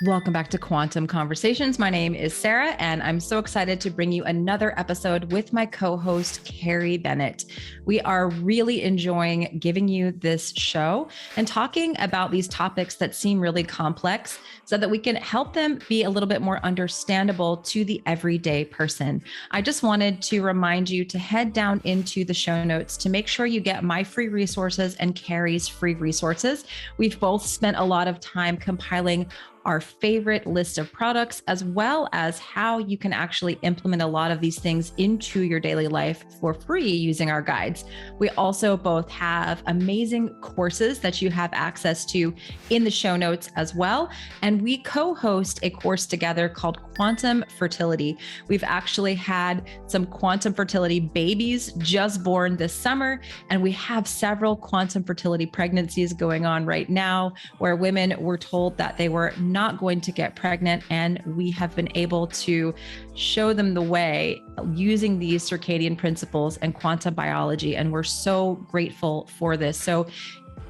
Welcome back to Quantum Conversations. My name is Sarah, and I'm so excited to bring you another episode with my co-host, Carrie Bennett. We are really enjoying giving you this show and talking about these topics that seem really complex so that we can help them be a little bit more understandable to the everyday person. I just wanted to remind you to head down into the show notes to make sure you get my free resources and Carrie's free resources. We've both spent a lot of time compiling our favorite list of products, as well as how you can actually implement a lot of these things into your daily life for free using our guides. We also both have amazing courses that you have access to in the show notes as well. And we co-host a course together called Quantum Fertility. We've actually had some quantum fertility babies just born this summer, and we have several quantum fertility pregnancies going on right now where women were told that they were not going to get pregnant, and we have been able to show them the way using these circadian principles and quantum biology, and we're so grateful for this. So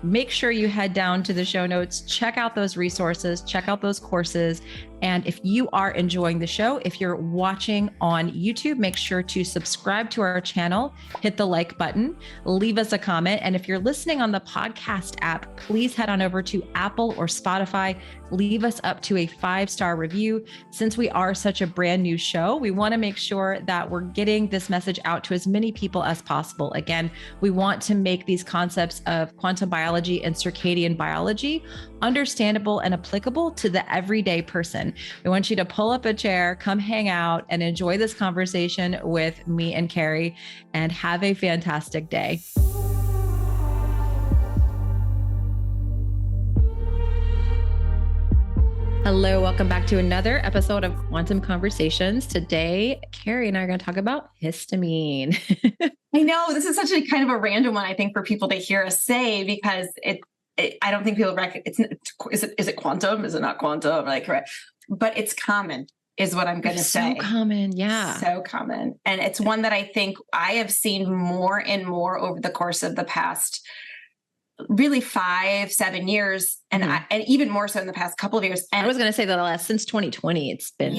make sure you head down to the show notes, check out those resources, check out those courses. And if you are enjoying the show, if you're watching on YouTube, make sure to subscribe to our channel, hit the like button, leave us a comment. And if you're listening on the podcast app, please head on over to Apple or Spotify, leave us up to a 5-star review. Since we are such a brand new show, we want to make sure that we're getting this message out to as many people as possible. Again, we want to make these concepts of quantum biology and circadian biology understandable and applicable to the everyday person. We want you to pull up a chair, come hang out, and enjoy this conversation with me and Carrie, and have a fantastic day. Hello, welcome back to another episode of Quantum Conversations. Today, Carrie and I are going to talk about histamine. I know this is such a kind of a random one, I think, for people to hear us say, because I don't think people recognize is it quantum? Is it not quantum? Like, right. But it's common is what I'm going to say. So common. Yeah. So common. And it's one that I think I have seen more and more over the course of the past really 5-7 years. And and even more so in the past couple of years. And I was going to say that since 2020, it's been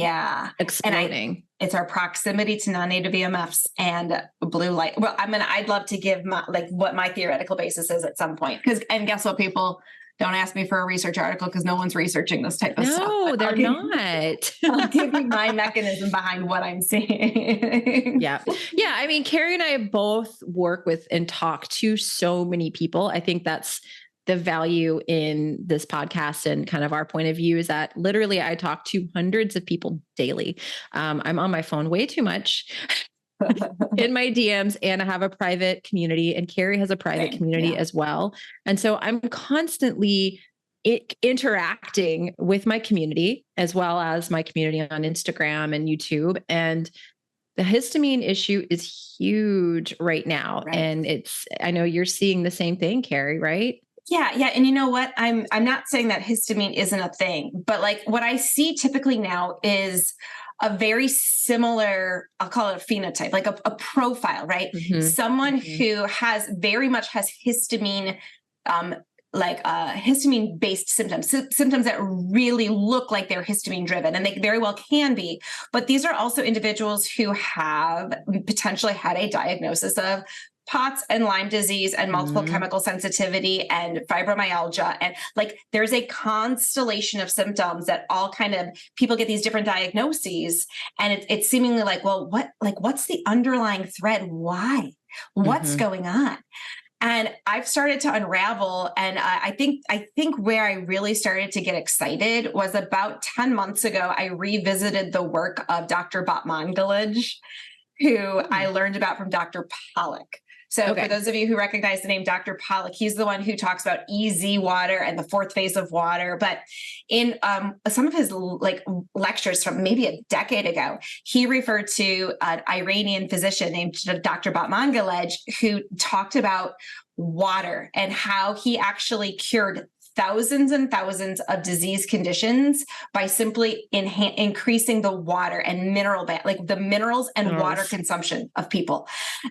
exploding. It's our proximity to non-native EMFs and blue light. Well, I'd love to give what my theoretical basis is at some point. And guess what, people? Don't ask me for a research article because no one's researching this type of stuff. No, they're not. I'll give you my mechanism behind what I'm seeing. Yeah. I mean, Carrie and I both work with and talk to so many people. I think that's the value in this podcast and kind of our point of view is that literally I talk to hundreds of people daily. I'm on my phone way too much. In my DMs, and I have a private community, and Carrie has a private community as well. And so I'm constantly interacting with my community as well as my community on Instagram and YouTube. And the histamine issue is huge right now. Right. And I know you're seeing the same thing, Carrie, right? Yeah. And you know what? I'm not saying that histamine isn't a thing, but like what I see typically now is a very similar, I'll call it a phenotype, like a profile, right? Mm-hmm. Someone who very much has histamine, histamine-based symptoms that really look like they're histamine-driven, and they very well can be. But these are also individuals who have potentially had a diagnosis of POTS and Lyme disease and multiple chemical sensitivity and fibromyalgia. And there's a constellation of symptoms that all kind of people get these different diagnoses. And it's seemingly what's the underlying thread? Why? What's going on? And I've started to unravel. And I think where I really started to get excited was about 10 months ago. I revisited the work of Dr. Batmanghelich, who I learned about from Dr. Pollack. So for those of you who recognize the name Dr. Pollack, he's the one who talks about EZ water and the fourth phase of water. But in some of his lectures from maybe a decade ago, he referred to an Iranian physician named Dr. Batmanghelich, who talked about water and how he actually cured thousands and thousands of disease conditions by simply increasing the water and the minerals and water consumption of people.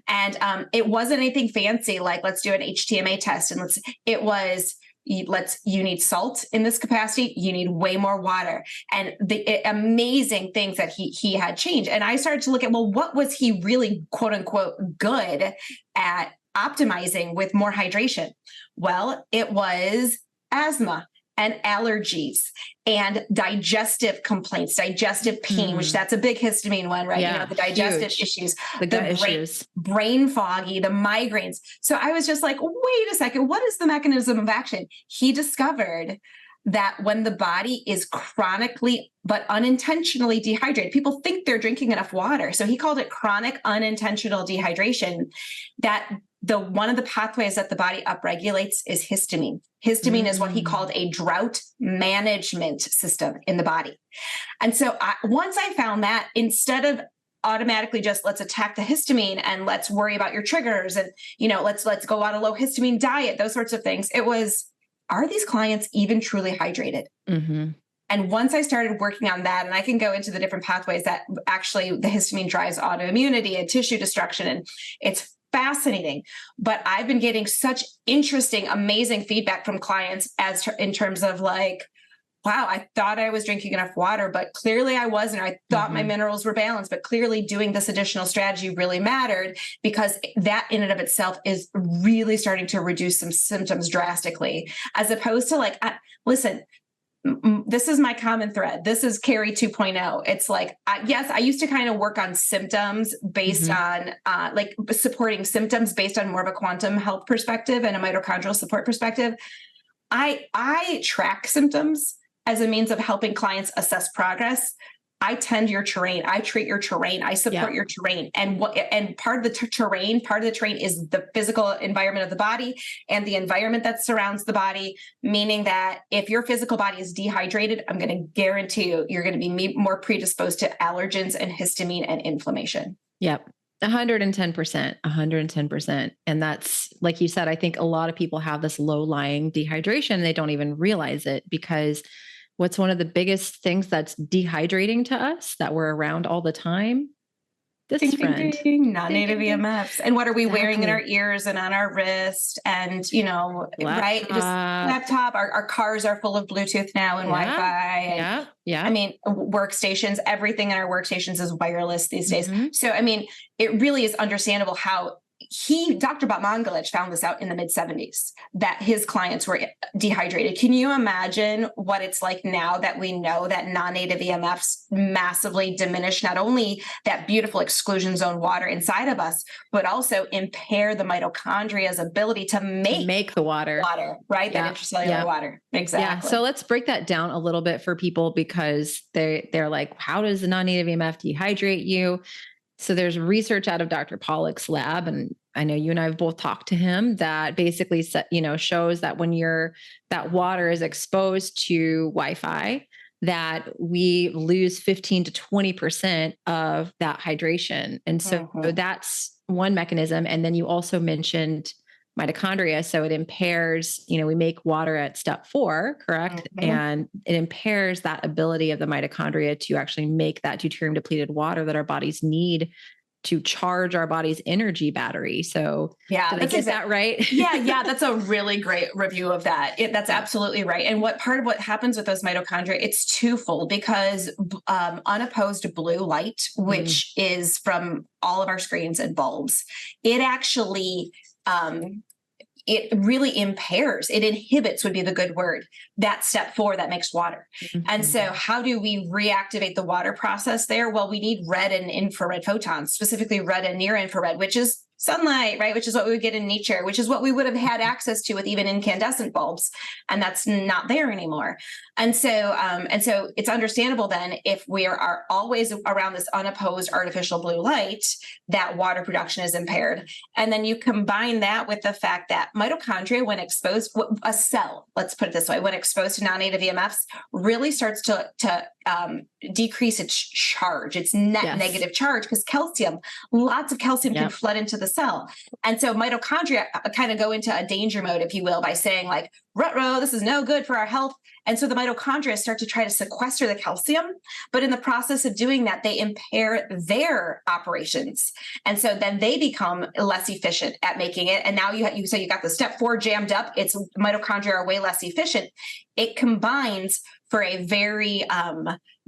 And it wasn't anything fancy, like let's do an HTMA test. And it was you need salt in this capacity. You need way more water, and the amazing things that he had changed. And I started to look at, well, what was he really quote unquote good at optimizing with more hydration? Well, it was asthma and allergies and digestive complaints, digestive pain, which that's a big histamine one, right? Yeah, the digestive issues, the gut issues, brain foggy, the migraines. So I was just like, wait a second, what is the mechanism of action? He discovered that when the body is chronically but unintentionally dehydrated, people think they're drinking enough water. So he called it chronic unintentional dehydration, that one of the pathways that the body upregulates is histamine. Histamine is what he called a drought management system in the body. And so once I found that, instead of automatically just let's attack the histamine and let's worry about your triggers and, let's go on a low histamine diet, those sorts of things, it was, are these clients even truly hydrated? Mm-hmm. And once I started working on that, and I can go into the different pathways that actually the histamine drives autoimmunity and tissue destruction, and it's fascinating. But I've been getting such interesting, amazing feedback from clients in terms of like, wow, I thought I was drinking enough water, but clearly I wasn't. I thought my minerals were balanced, but clearly doing this additional strategy really mattered, because that in and of itself is really starting to reduce some symptoms drastically, as opposed to like, listen, this is my common thread. This is Carrie 2.0. It's like, yes, I used to kind of work on symptoms based on like supporting symptoms based on more of a quantum health perspective and a mitochondrial support perspective. I track symptoms as a means of helping clients assess progress. I tend your terrain. I treat your terrain. I support your terrain. And part of the terrain is the physical environment of the body and the environment that surrounds the body, meaning that if your physical body is dehydrated, I'm going to guarantee you're going to be more predisposed to allergens and histamine and inflammation. Yep. 110%. And that's, like you said, I think a lot of people have this low-lying dehydration. They don't even realize it, because what's one of the biggest things that's dehydrating to us that we're around all the time? This friend. Non-native EMFs. And what are we wearing in our ears and on our wrist? And, right? Just laptop. Our cars are full of Bluetooth now and Wi-Fi. And, I mean, workstations, everything in our workstations is wireless these days. So, I mean, it really is understandable how Dr. Batmanghelich found this out in the mid-70s, that his clients were dehydrated. Can you imagine what it's like now that we know that non-native EMFs massively diminish not only that beautiful exclusion zone water inside of us, but also impair the mitochondria's ability to make the water, right? That intracellular water. Exactly. Yeah. So let's break that down a little bit for people, because they're like, how does the non-native EMF dehydrate you? So there's research out of Dr. Pollack's lab, and I know you and I have both talked to him, that basically shows that when that water is exposed to Wi-Fi, that we lose 15 to 20% of that hydration. And so that's one mechanism. And then you also mentioned mitochondria. So it impairs, we make water at step 4, correct? And it impairs that ability of the mitochondria to actually make that deuterium depleted water that our bodies need to charge our body's energy battery. So did I get that right? Yeah. That's a really great review of that. That's absolutely right. And part of what happens with those mitochondria, it's twofold, because unopposed blue light, which is from all of our screens and bulbs, it actually, it really impairs, it inhibits would be the good word, that step 4 that makes water. And so how do we reactivate the water process there? Well, we need red and infrared photons, specifically red and near infrared, which is sunlight, right? Which is what we would get in nature, which is what we would have had access to with even incandescent bulbs. And that's not there anymore. And so it's understandable then, if we are always around this unopposed artificial blue light, that water production is impaired. And then you combine that with the fact that mitochondria, when exposed, a cell, let's put it this way, when exposed to non-native EMFs, really starts to decrease its charge, its net negative charge, because lots of calcium can flood into the cell. And so mitochondria kind of go into a danger mode, if you will, by saying like, ruh-roh, this is no good for our health. And so the mitochondria start to try to sequester the calcium, but in the process of doing that, they impair their operations. And so then they become less efficient at making it. And now you say you got the step 4 jammed up, it's mitochondria are way less efficient. It combines for a very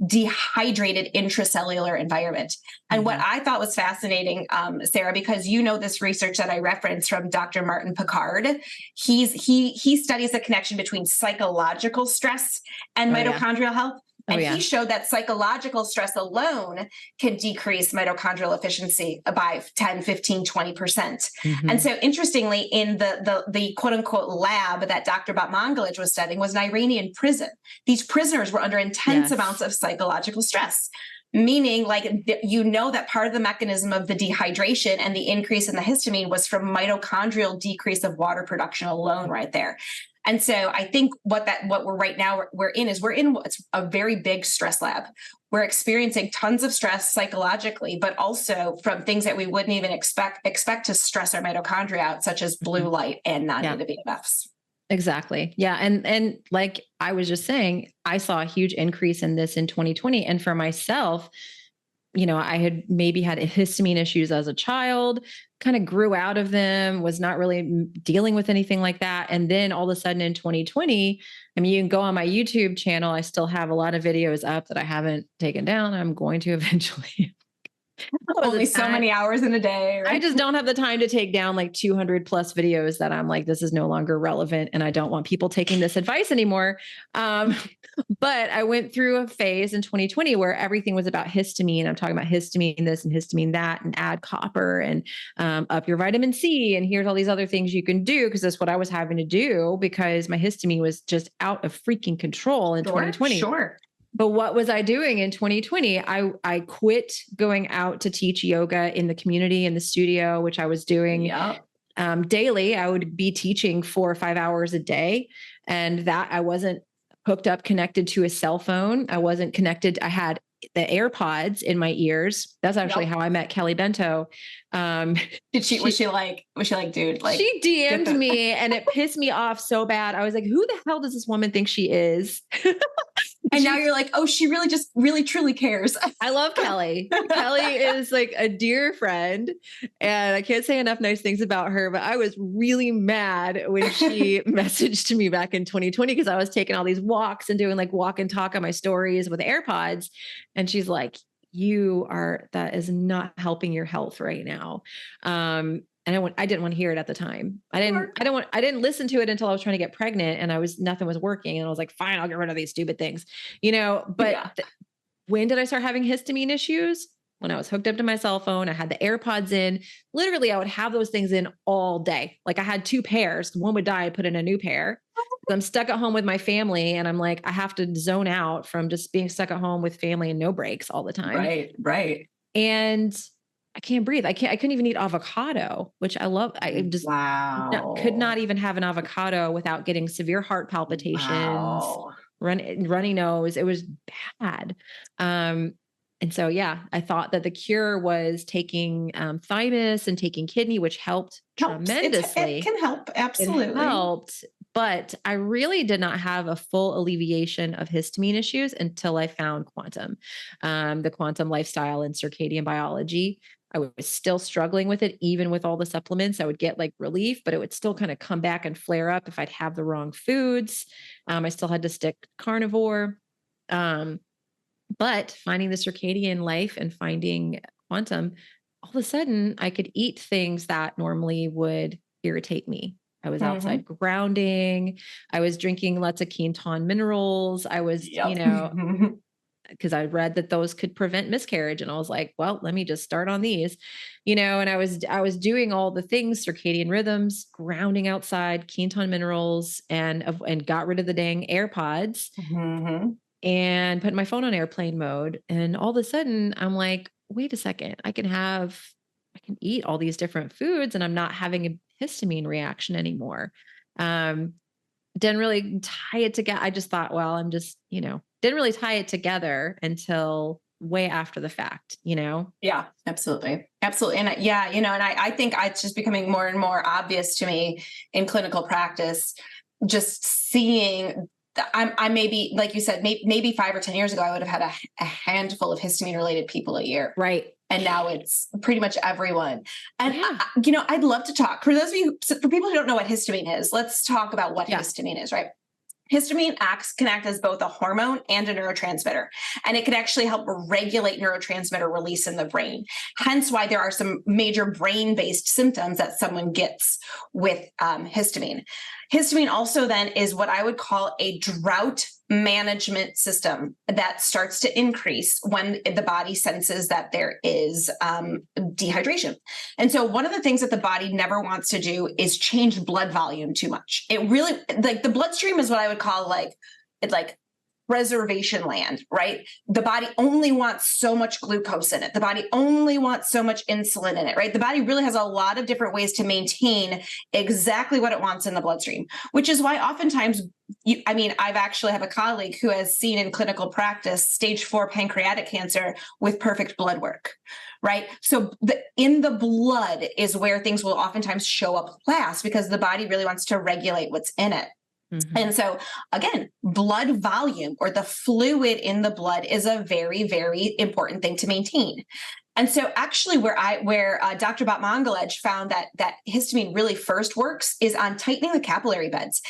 dehydrated intracellular environment. And what I thought was fascinating, Sarah, because you know this research that I referenced from Dr. Martin Picard, he studies the connection between psychological stress and mitochondrial health. And he showed that psychological stress alone can decrease mitochondrial efficiency by 10, 15, 20%. And so interestingly, in the quote unquote lab that Dr. Batmanghelich was studying was an Iranian prison. These prisoners were under intense amounts of psychological stress. Meaning, that part of the mechanism of the dehydration and the increase in the histamine was from mitochondrial decrease of water production alone right there. And so I think what we're in what's a very big stress lab. We're experiencing tons of stress psychologically, but also from things that we wouldn't even expect to stress our mitochondria out, such as blue light and non-native EMFs. Exactly. Yeah. And like I was just saying, I saw a huge increase in this in 2020. And for myself, I had maybe had histamine issues as a child, kind of grew out of them, was not really dealing with anything like that. And then all of a sudden in 2020, I mean, you can go on my YouTube channel. I still have a lot of videos up that I haven't taken down. I'm going to eventually. Only so many hours in a day. Right? I just don't have the time to take down like 200 plus videos that I'm like, this is no longer relevant. And I don't want people taking this advice anymore. But I went through a phase in 2020 where everything was about histamine. I'm talking about histamine this and histamine that, and add copper and up your vitamin C. And here's all these other things you can do, because that's what I was having to do because my histamine was just out of freaking control in 2020. Sure. But what was I doing in 2020? I quit going out to teach yoga in the community, in the studio, which I was doing daily. I would be teaching 4 or 5 hours a day, and that I wasn't hooked up, connected to a cell phone. I wasn't connected. I had the AirPods in my ears. That's actually how I met Kelly Bento. Was she like, dude, like she DM'd me and it pissed me off so bad. I was like, who the hell does this woman think she is? And now you're like, oh, she really truly cares. I love Kelly. Kelly is like a dear friend, and I can't say enough nice things about her, but I was really mad when she messaged me back in 2020 because I was taking all these walks and doing like walk and talk on my stories with AirPods. And she's like, that is not helping your health right now. And I didn't want to hear it at the time. I didn't listen to it until I was trying to get pregnant and nothing was working. And I was like, fine, I'll get rid of these stupid things, but when did I start having histamine issues? When I was hooked up to my cell phone, I had the AirPods in. Literally, I would have those things in all day. Like I had 2 pairs. One would die, I put in a new pair. I'm stuck at home with my family. And I'm like, I have to zone out from just being stuck at home with family and no breaks all the time. Right. And I can't breathe. I couldn't even eat avocado, which I love. I just could not even have an avocado without getting severe heart palpitations, runny nose. It was bad. And so, I thought that the cure was taking thymus and taking kidney, which helped tremendously. It can help. Absolutely. It helped. But I really did not have a full alleviation of histamine issues until I found Quantum, the Quantum lifestyle and circadian biology. I was still struggling with it, even with all the supplements. I would get like relief, but it would still kind of come back and flare up if I'd have the wrong foods. I still had to stick carnivore. But finding the circadian life and finding Quantum, all of a sudden I could eat things that normally would irritate me. I was outside grounding. I was drinking lots of Quinton minerals. I was, because I read that those could prevent miscarriage. And I was like, well, let me just start on these, and I was doing all the things, circadian rhythms, grounding outside, Quinton minerals, and got rid of the dang AirPods and put my phone on airplane mode. And all of a sudden I'm like, wait a second, I can eat all these different foods and I'm not having a histamine reaction anymore. Didn't really tie it together. I just thought, well, I'm just, didn't really tie it together until way after the fact, Yeah, absolutely. Absolutely. And and I think it's just becoming more and more obvious to me in clinical practice just seeing, I maybe, like you said, maybe 5 or 10 years ago, I would have had a handful of histamine related people a year. Right. And now it's pretty much everyone. And, I'd love to talk for those of you, for people who don't know what histamine is, let's talk about what histamine is, right? Histamine can act as both a hormone and a neurotransmitter, and it can actually help regulate neurotransmitter release in the brain. Hence why there are some major brain-based symptoms that someone gets with histamine. Histamine also then is what I would call a drought management system that starts to increase when the body senses that there is dehydration. And so one of the things that the body never wants to do is change blood volume too much. It really, like, the bloodstream is what I would call like reservation land, right? The body only wants so much glucose in it. The body only wants so much insulin in it, right? The body really has a lot of different ways to maintain exactly what it wants in the bloodstream, which is why oftentimes, I've actually have a colleague who has seen in clinical practice stage 4 pancreatic cancer with perfect blood work, right? So in the blood is where things will oftentimes show up last, because the body really wants to regulate what's in it. Mm-hmm. And so again, blood volume, or the fluid in the blood, is a very, very important thing to maintain. And so actually where Dr. Batmanghelich found that histamine really first works is on tightening the capillary beds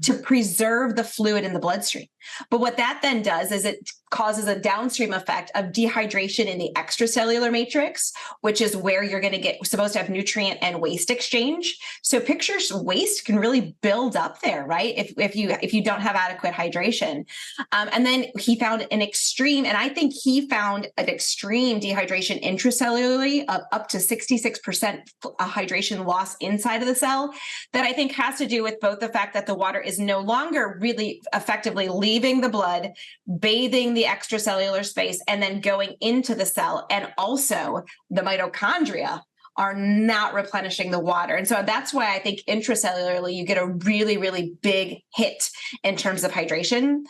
to preserve the fluid in the bloodstream. But what that then does is it causes a downstream effect of dehydration in the extracellular matrix, which is where you're going to supposed to have nutrient and waste exchange. So picture waste can really build up there, right? If you don't have adequate hydration. And then he found an extreme dehydration intracellularly of up to 66% hydration loss inside of the cell, that I think has to do with both the fact that the water is no longer really effectively leaving the blood, bathing the extracellular space, and then going into the cell. And also the mitochondria are not replenishing the water. And so that's why I think intracellularly you get a really, really big hit in terms of hydration.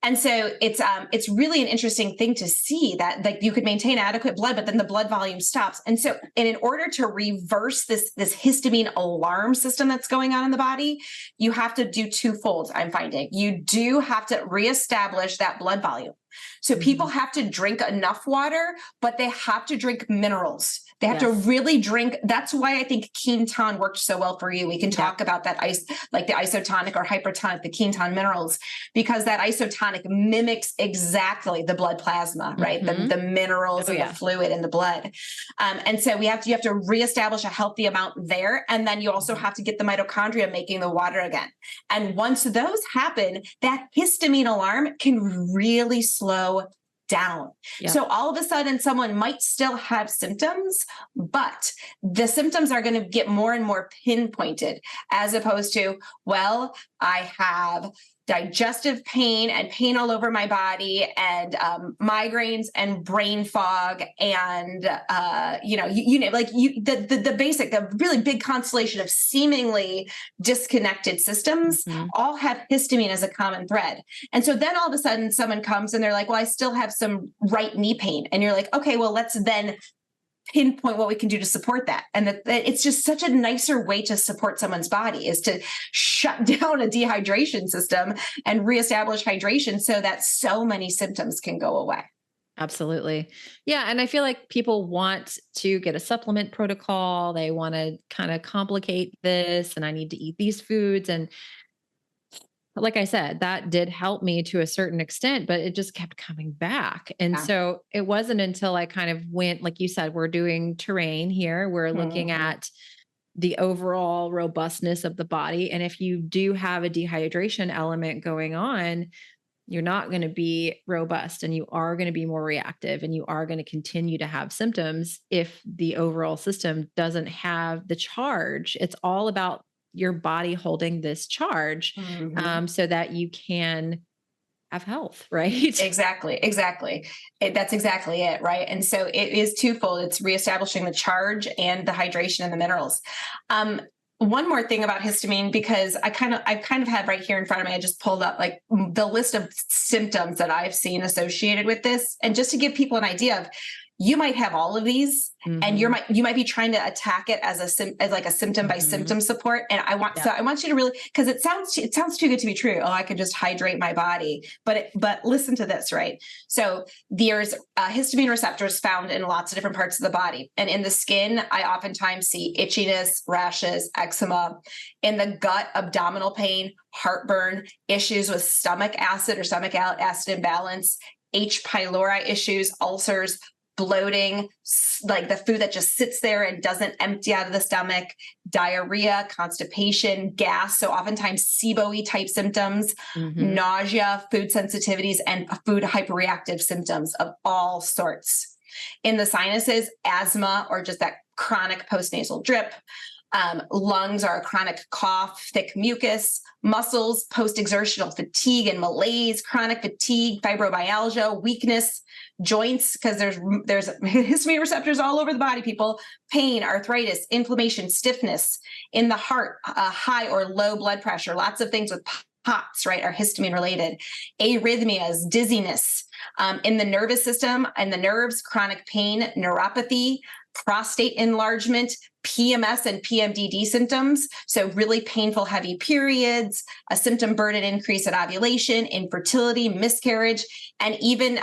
And so it's really an interesting thing to see that you could maintain adequate blood, but then the blood volume stops. And in order to reverse this histamine alarm system that's going on in the body, you have to do twofold, I'm finding. You do have to reestablish that blood volume. So people have to drink enough water, but they have to drink minerals. They have to really drink. That's why I think Quinton worked so well for you. We can talk about that like the isotonic or hypertonic, the Quinton minerals, because that isotonic mimics exactly the blood plasma, right? The minerals and the fluid in the blood. And so you have to reestablish a healthy amount there. And then you also have to get the mitochondria making the water again. And once those happen, that histamine alarm can really slow down. Yep. So all of a sudden someone might still have symptoms, but the symptoms are going to get more and more pinpointed, as opposed to, well, I have digestive pain and pain all over my body and migraines and brain fog and the basic, the really big constellation of seemingly disconnected systems all have histamine as a common thread. And so then all of a sudden someone comes and they're like, well, I still have some right knee pain. And you're like, okay, well, let's then pinpoint what we can do to support that. And that it's just such a nicer way to support someone's body, is to shut down a dehydration system and reestablish hydration so that so many symptoms can go away. Absolutely. Yeah. And I feel like people want to get a supplement protocol. They want to kind of complicate this, and I need to eat these foods. And like I said, that did help me to a certain extent, but it just kept coming back. And so it wasn't until I kind of went, like you said, we're doing terrain here. We're looking at the overall robustness of the body. And if you do have a dehydration element going on, you're not going to be robust, and you are going to be more reactive, and you are going to continue to have symptoms if the overall system doesn't have the charge. It's all about your body holding this charge so that you can have health, right? Exactly. That's exactly it, right? And so it is twofold. It's reestablishing the charge and the hydration and the minerals. One more thing about histamine, because I kind of have right here in front of me, I just pulled up like the list of symptoms that I've seen associated with this. And just to give people an idea of, you might have all of these, and you might be trying to attack it as like a symptom by symptom support. And I want you to really, because it sounds too good to be true. Oh, I can just hydrate my body, but listen to this, right? So there's histamine receptors found in lots of different parts of the body, and in the skin, I oftentimes see itchiness, rashes, eczema. In the gut, abdominal pain, heartburn, issues with stomach acid or stomach acid imbalance, H. pylori issues, ulcers, bloating, like the food that just sits there and doesn't empty out of the stomach, diarrhea, constipation, gas. So oftentimes SIBO-y type symptoms, nausea, food sensitivities, and food hyperreactive symptoms of all sorts. In the sinuses, asthma, or just that chronic postnasal drip. Lungs are a chronic cough, thick mucus, muscles, post-exertional fatigue and malaise, chronic fatigue, fibromyalgia, weakness, joints, because there's histamine receptors all over the body, people, pain, arthritis, inflammation, stiffness. In the heart, high or low blood pressure, lots of things with POTS, right, are histamine related. Arrhythmias, dizziness. In the nervous system and the nerves, chronic pain, neuropathy, prostate enlargement, PMS and PMDD symptoms. So really painful, heavy periods, a symptom burden increase at ovulation, infertility, miscarriage, and even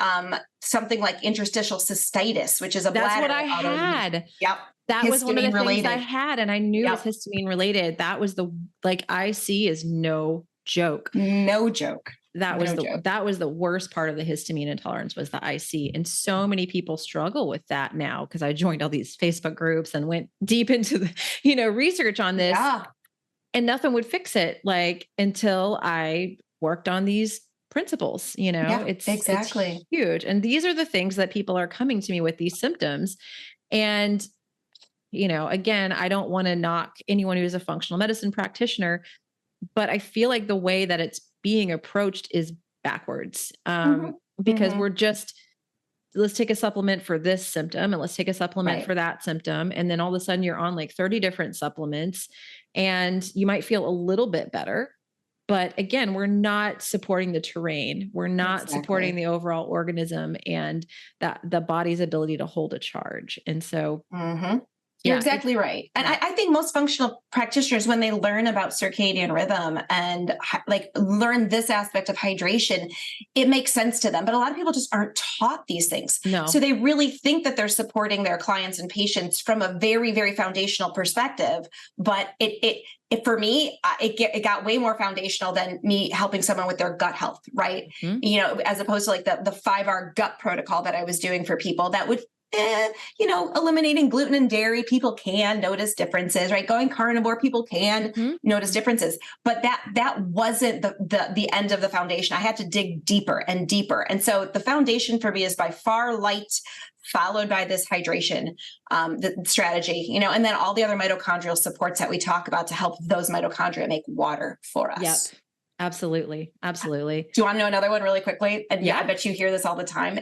something like interstitial cystitis, which is a bladder. That's what I had. Yep. That was one of the related. things I had, and I knew it was histamine related. That was IC is no joke. No joke. That was the worst part of the histamine intolerance, was the IC. And so many people struggle with that now, because I joined all these Facebook groups and went deep into the, research on this, and nothing would fix it, like, until I worked on these principles, it's huge. And these are the things that people are coming to me with, these symptoms. And, again, I don't want to knock anyone who's a functional medicine practitioner, but I feel like the way that it's being approached is backwards, because we're just, let's take a supplement for this symptom and let's take a supplement for that symptom. And then all of a sudden you're on like 30 different supplements and you might feel a little bit better. But again, we're not supporting the terrain. We're not supporting the overall organism and the body's ability to hold a charge. And so you're exactly right. And I think most functional practitioners, when they learn about circadian rhythm and like learn this aspect of hydration, it makes sense to them. But a lot of people just aren't taught these things. No. So they really think that they're supporting their clients and patients from a very, very foundational perspective. But for me, it got way more foundational than me helping someone with their gut health, right? As opposed to like the 5R gut protocol that I was doing for people that would eliminating gluten and dairy, people can notice differences, right? Going carnivore, people can notice differences, but that wasn't the end of the foundation. I had to dig deeper and deeper. And so the foundation for me is by far light, followed by this hydration, the strategy, and then all the other mitochondrial supports that we talk about to help those mitochondria make water for us. Yep. Absolutely. Absolutely. Do you want to know another one really quickly? And I bet you hear this all the time.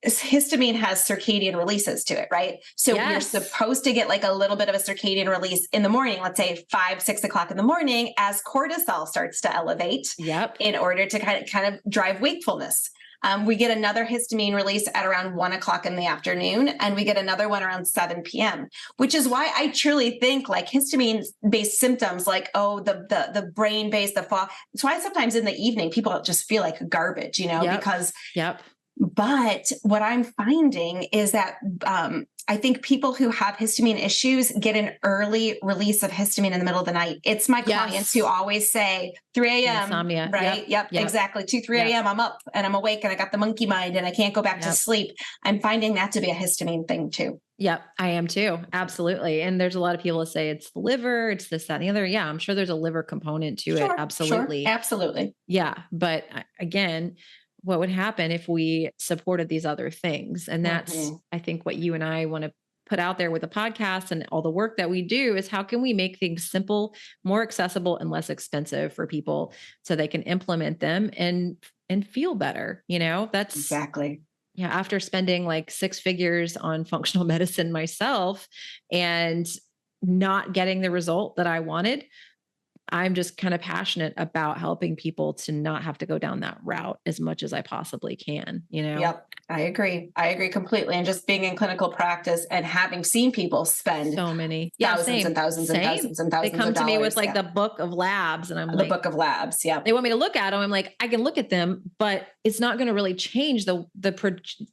Histamine has circadian releases to it, right? So you're supposed to get like a little bit of a circadian release in the morning, let's say 5-6 o'clock in the morning, as cortisol starts to elevate in order to kind of drive wakefulness. We get another histamine release at around 1 o'clock in the afternoon, and we get another one around 7 p.m., which is why I truly think like histamine-based symptoms, like, the brain-based, the fog. That's why sometimes in the evening, people just feel like garbage, because But what I'm finding is that I think people who have histamine issues get an early release of histamine in the middle of the night. It's my clients who always say 3 a.m. Insomnia. Right? Yep. Exactly. 3 a.m. I'm up and I'm awake and I got the monkey mind and I can't go back to sleep. I'm finding that to be a histamine thing too. Yep, I am too. Absolutely. And there's a lot of people that say it's the liver, it's this, that, and the other. Yeah, I'm sure there's a liver component to it. Absolutely. Sure. Absolutely. Yeah. But again, what would happen if we supported these other things? And that's, I think, what you and I want to put out there with the podcast and all the work that we do is how can we make things simple, more accessible, and less expensive for people so they can implement them and feel better. That's exactly. Yeah. After spending like 6 figures on functional medicine myself and not getting the result that I wanted, I'm just kind of passionate about helping people to not have to go down that route as much as I possibly can, you know? Yep. I agree. I agree completely. And just being in clinical practice and having seen people spend So many. thousands Same. and thousands and thousands and They thousands come of to me dollars. with like the book of labs and I'm The like, book of labs. Yeah. they want me to look at them. I'm like, I can look at them, but it's not going to really change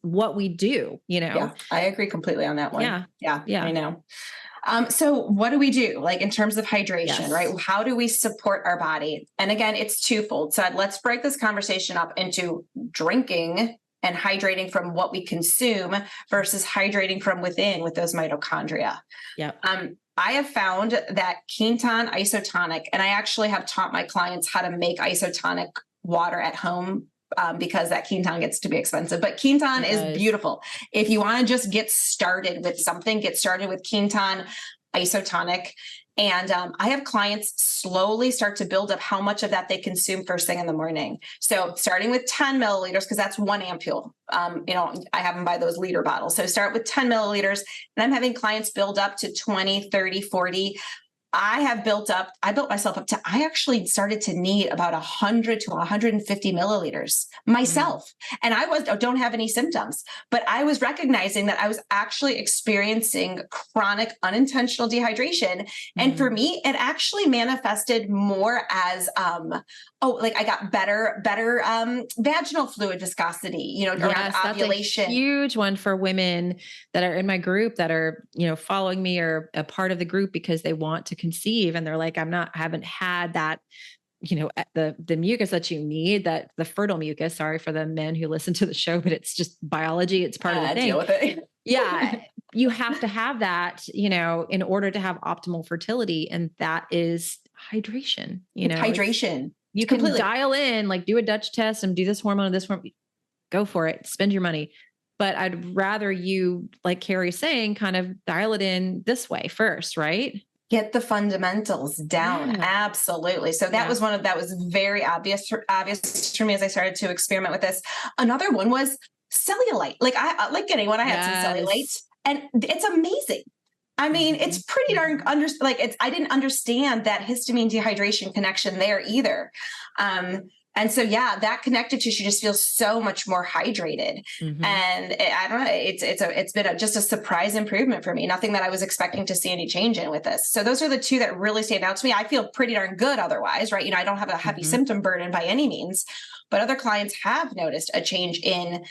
what we do, you know? Yeah. I agree completely on that one. Yeah. Yeah. Yeah. I know. So what do we do like in terms of hydration, Yes. right? How do we support our body? And again, it's twofold. So let's break this conversation up into drinking and hydrating from what we consume versus hydrating from within with those mitochondria. Yep. I have found that Quinton isotonic, and I actually have taught my clients how to make isotonic water at home because that Quinton gets to be expensive. But Quinton is beautiful. If you want to just get started with something, get started with Quinton isotonic. And I have clients slowly start to build up how much of that they consume first thing in the morning. So starting with 10 milliliters, because that's one ampule. I have them by those liter bottles. So start with 10 milliliters, and I'm having clients build up to 20, 30, 40. I built myself up to, I actually started to need about 100 to 150 milliliters myself. And I don't have any symptoms, but I was recognizing that I was actually experiencing chronic unintentional dehydration. And for me, it actually manifested more as, like I got better vaginal fluid viscosity, around ovulation. That's a huge one for women that are in my group that are, following me or a part of the group because they want to conceive. And they're like, I haven't had that, the mucus that you need, that the fertile mucus, sorry for the men who listen to the show, but it's just biology. It's part of the thing. Deal with it. Yeah. You have to have that, in order to have optimal fertility. And that is hydration, hydration. You can dial in, like do a Dutch test and do this hormone, go for it, spend your money. But I'd rather you, like Carrie's saying, kind of dial it in this way first, right? Get the fundamentals down. Yeah. Absolutely. So that was very obvious for me as I started to experiment with this. Another one was cellulite. Like anyone, I had some cellulite, and it's amazing. I mean, it's pretty darn I didn't understand that histamine dehydration connection there either. And so, that connective tissue just feels so much more hydrated. And I don't know, it's been just a surprise improvement for me. Nothing that I was expecting to see any change in with this. So those are the two that really stand out to me. I feel pretty darn good otherwise, right? I don't have a heavy symptom burden by any means, but other clients have noticed a change in,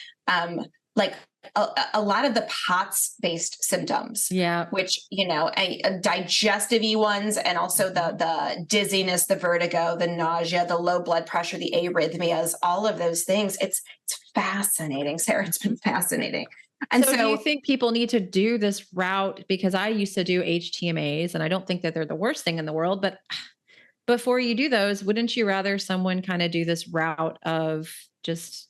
a lot of the POTS-based symptoms, which, digestive ones, and also the dizziness, the vertigo, the nausea, the low blood pressure, the arrhythmias, all of those things. It's fascinating, Sarah. It's been fascinating. And so do you think people need to do this route? Because I used to do HTMAs, and I don't think that they're the worst thing in the world, but before you do those, wouldn't you rather someone kind of do this route of just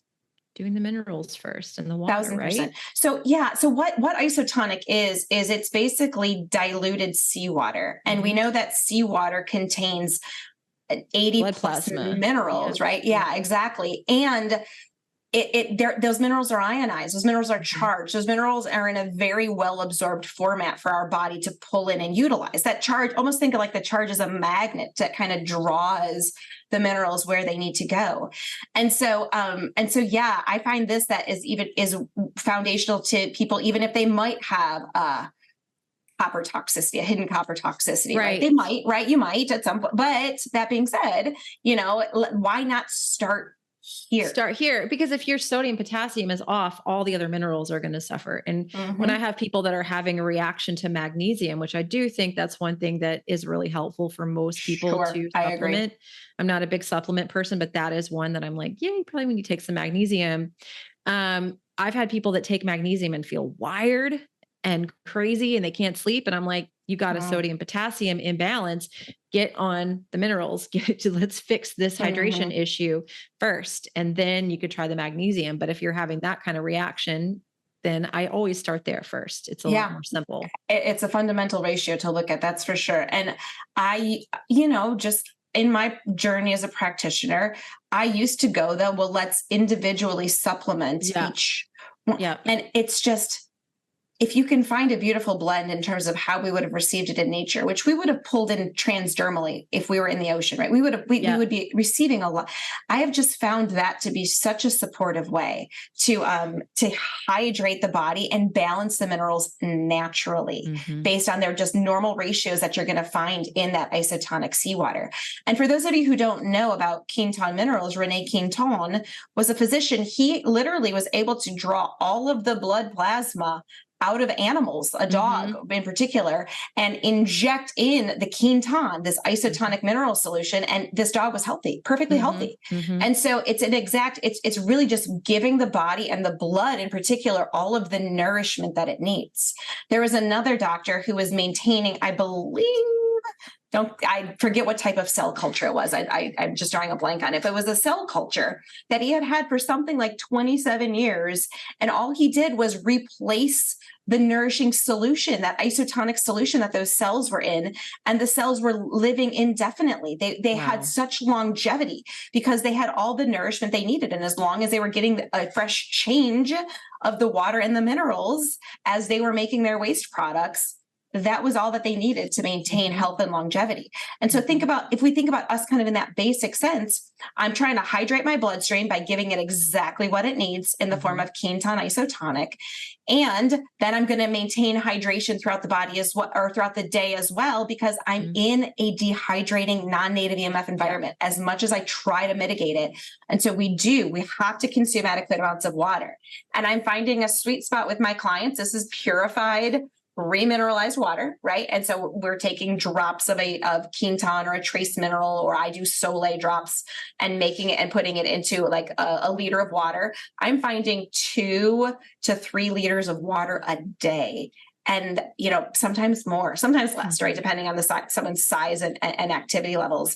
doing the minerals first and the water, 1000%. Right? So, so what isotonic is it's basically diluted seawater. And we know that seawater contains 80 blood plus plasma minerals, right? Yeah, exactly. And those minerals are ionized. Those minerals are charged. Those minerals are in a very well absorbed format for our body to pull in and utilize. That charge, almost think of like the charge as a magnet that kind of draws the minerals where they need to go. And so, I find this that is foundational to people, even if they might have copper toxicity, a hidden copper toxicity, right? They might, right? You might at some point. But that being said, why not start here? Because if your sodium potassium is off, all the other minerals are going to suffer. And when I have people that are having a reaction to magnesium, which I do think that's one thing that is really helpful for most people to supplement. I agree. I'm not a big supplement person, but that is one that I'm like, you probably when you take some magnesium. I've had people that take magnesium and feel wired and crazy and they can't sleep. And I'm like, you got a sodium potassium imbalance, get on the minerals, let's fix this hydration issue first. And then you could try the magnesium. But if you're having that kind of reaction, then I always start there first. It's a lot more simple. It's a fundamental ratio to look at. That's for sure. And I, just in my journey as a practitioner, I used to go let's individually supplement each. And it's just, if you can find a beautiful blend in terms of how we would have received it in nature, which we would have pulled in transdermally if we were in the ocean, right? We would be receiving a lot. I have just found that to be such a supportive way to hydrate the body and balance the minerals naturally based on their just normal ratios that you're going to find in that isotonic seawater. And for those of you who don't know about Quinton minerals, Rene Quinton was a physician. He literally was able to draw all of the blood plasma out of animals, a dog in particular, and inject in the Quinton, this isotonic mineral solution. And this dog was healthy, perfectly healthy. And so it's really just giving the body and the blood in particular, all of the nourishment that it needs. There was another doctor who was maintaining, I believe, I forget what type of cell culture it was. I'm just drawing a blank on it. But it was a cell culture that he had for something like 27 years. And all he did was replace the nourishing solution, that isotonic solution that those cells were in. And the cells were living indefinitely. They had such longevity because they had all the nourishment they needed. And as long as they were getting a fresh change of the water and the minerals as they were making their waste products, that was all that they needed to maintain health and longevity. And so if we think about us kind of in that basic sense, I'm trying to hydrate my bloodstream by giving it exactly what it needs in the form of Quinton isotonic. And then I'm going to maintain hydration throughout the body or throughout the day as well, because I'm in a dehydrating non-native EMF environment as much as I try to mitigate it. And so we have to consume adequate amounts of water. And I'm finding a sweet spot with my clients. This is purified, remineralized water, right? And so we're taking drops of Quinton or a trace mineral, or I do Soleil drops and making it and putting it into like a liter of water. I'm finding 2 to 3 liters of water a day. And, sometimes more, sometimes less, right? Depending on the someone's size and activity levels.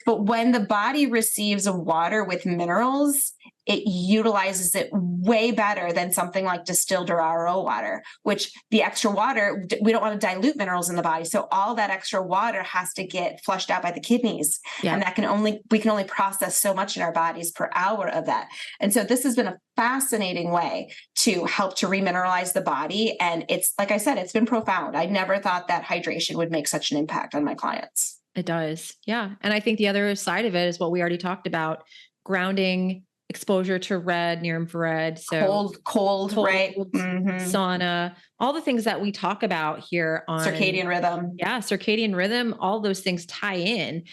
But when the body receives water with minerals, it utilizes it way better than something like distilled or RO water, which the extra water, we don't want to dilute minerals in the body. So all that extra water has to get flushed out by the kidneys. And we can only process so much in our bodies per hour of that. And so this has been a fascinating way to help to remineralize the body. And it's, like I said, it's been profound. I never thought that hydration would make such an impact on my clients. It does. Yeah. And I think the other side of it is what we already talked about, grounding, exposure to red, near infrared. So cold, right? Sauna, all the things that we talk about here on circadian rhythm. Yeah. Circadian rhythm, all those things tie in.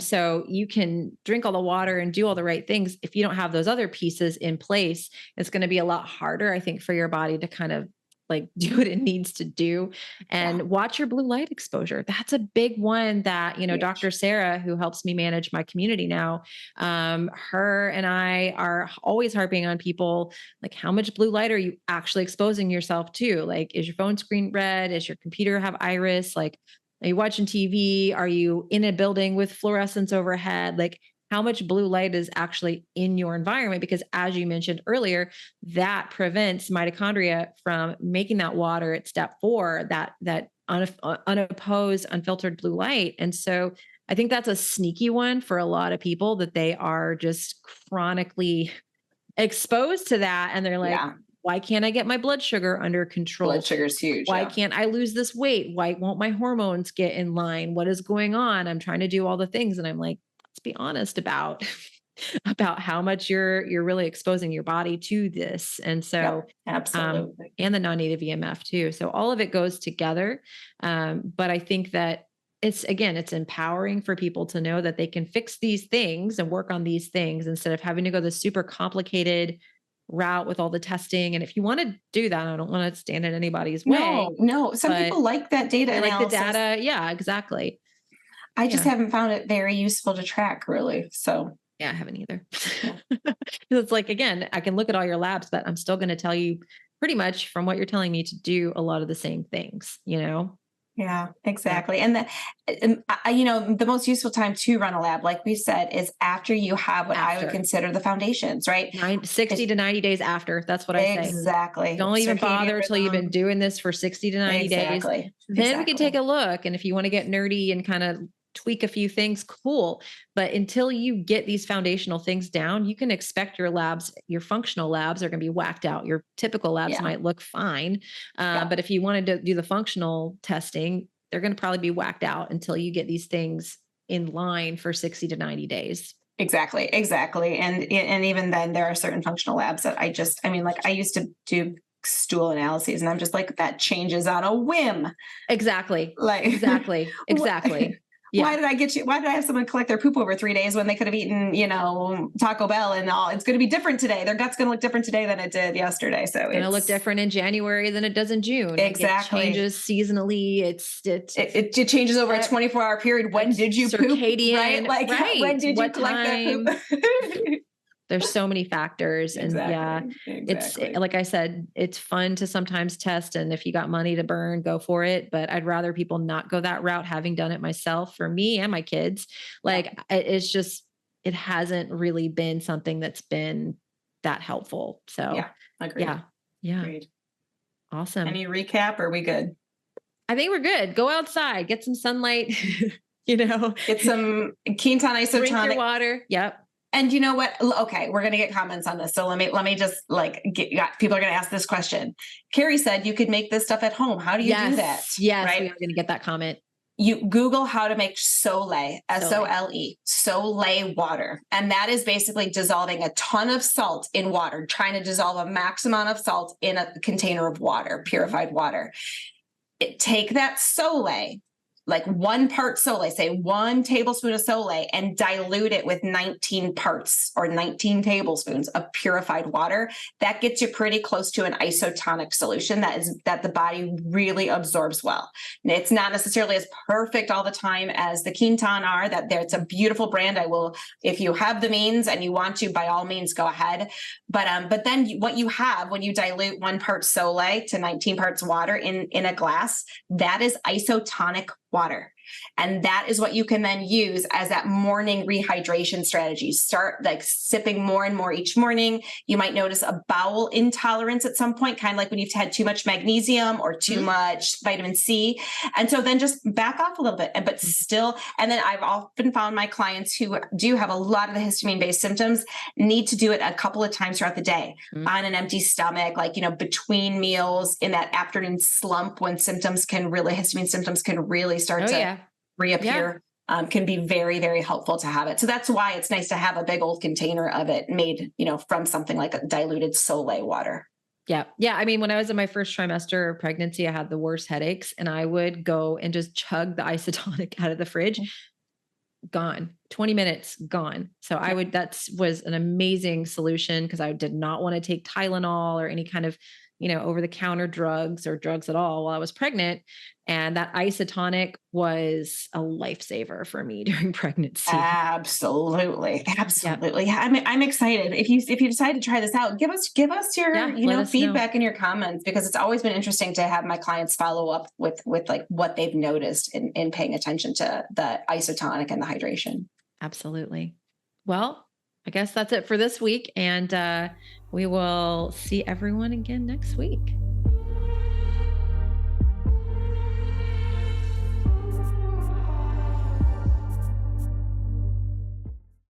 So you can drink all the water and do all the right things. If you don't have those other pieces in place, it's going to be a lot harder, I think, for your body to kind of like do what it needs to do. And watch your blue light exposure. That's a big one that, Dr. Sarah, who helps me manage my community now, her and I are always harping on people, like, how much blue light are you actually exposing yourself to? Like, is your phone screen red? Is your computer have iris? Like, are you watching TV? Are you in a building with fluorescence overhead? Like, how much blue light is actually in your environment? Because as you mentioned earlier, that prevents mitochondria from making that water at step 4, that unopposed, unfiltered blue light. And so I think that's a sneaky one for a lot of people, that they are just chronically exposed to that. And they're like, why can't I get my blood sugar under control? Blood sugar is huge. Why can't I lose this weight? Why won't my hormones get in line? What is going on? I'm trying to do all the things. And I'm like, let's be honest about how much you're really exposing your body to this. And so, absolutely. And the non-native EMF too. So all of it goes together. But I think that it's empowering for people to know that they can fix these things and work on these things instead of having to go this super complicated route with all the testing. And if you want to do that, I don't want to stand in anybody's way. No. Some people like that data analysis. Like the data. Yeah, exactly. I just haven't found it very useful to track, really. So yeah, I haven't either. It's like, again, I can look at all your labs, but I'm still going to tell you pretty much from what you're telling me to do a lot of the same things, Yeah, exactly. And the most useful time to run a lab, like we said, is after you have what I would consider the foundations, right? 60 to 90 days after. That's what I say. Exactly. Don't even bother until you've been doing this for 60 to 90 days. Then we can take a look. And if you want to get nerdy and kind of tweak a few things, cool. But until you get these foundational things down, you can expect your labs, your functional labs are going to be whacked out. Your typical labs might look fine. But if you wanted to do the functional testing, they're going to probably be whacked out until you get these things in line for 60 to 90 days. Exactly. And even then there are certain functional labs that I mean, like I used to do stool analyses and I'm just like, that changes on a whim. Exactly. Like exactly. Yeah. Why did I have someone collect their poop over 3 days when they could have eaten, Taco Bell and all? It's going to be different today. Their gut's going to look different today than it did yesterday. So it's going to look different in January than it does in June. Exactly. It changes seasonally. It changes over a 24-hour period. When did you Circadian, poop? Right? Like when did you collect that poop? There's so many factors. Exactly. And it's like I said, it's fun to sometimes test. And if you got money to burn, go for it. But I'd rather people not go that route, having done it myself for me and my kids. Like it's just, it hasn't really been something that's been that helpful. So agreed. Yeah. Agreed. Awesome. Any recap? Or are we good? I think we're good. Go outside, get some sunlight, get some Quinton isotonic. Drink your water. Yep. And you know what? Okay, we're going to get comments on this. So let me just people are going to ask this question. Carrie said you could make this stuff at home. How do you do that? Yes, right? We are going to get that comment. You Google how to make Sole, S-O-L-E, Sole water. And that is basically dissolving a ton of salt in water, trying to dissolve a max amount of salt in a container of water, purified water. Take that Sole, like 1 part Sole, say 1 tablespoon of Sole, and dilute it with 19 parts or 19 tablespoons of purified water. That gets you pretty close to an isotonic solution that the body really absorbs well. And it's not necessarily as perfect all the time as the Quinton are. It's a beautiful brand. I will, if you have the means and you want to, by all means, go ahead. But then what you have when you dilute 1 part Sole to 19 parts water in a glass, that is isotonic water. And that is what you can then use as that morning rehydration strategy. Start like sipping more and more each morning. You might notice a bowel intolerance at some point, kind of like when you've had too much magnesium or too much vitamin C. And so then just back off a little bit, but still. And then I've often found my clients who do have a lot of the histamine-based symptoms need to do it a couple of times throughout the day on an empty stomach, like, between meals in that afternoon slump when histamine symptoms can really start to reappear. Can be very, very helpful to have it. So that's why it's nice to have a big old container of it made, from something like a diluted Sole water. Yeah. Yeah. I mean, when I was in my first trimester of pregnancy, I had the worst headaches and I would go and just chug the isotonic out of the fridge. Gone. 20 minutes, gone. So that was an amazing solution because I did not want to take Tylenol or any kind of, over-the-counter drugs or drugs at all while I was pregnant. And that isotonic was a lifesaver for me during pregnancy. Absolutely. Yeah, I'm excited. If you decide to try this out, give us your feedback in your comments, because it's always been interesting to have my clients follow up with like what they've noticed in paying attention to the isotonic and the hydration. Absolutely. Well, I guess that's it for this week. And we will see everyone again next week.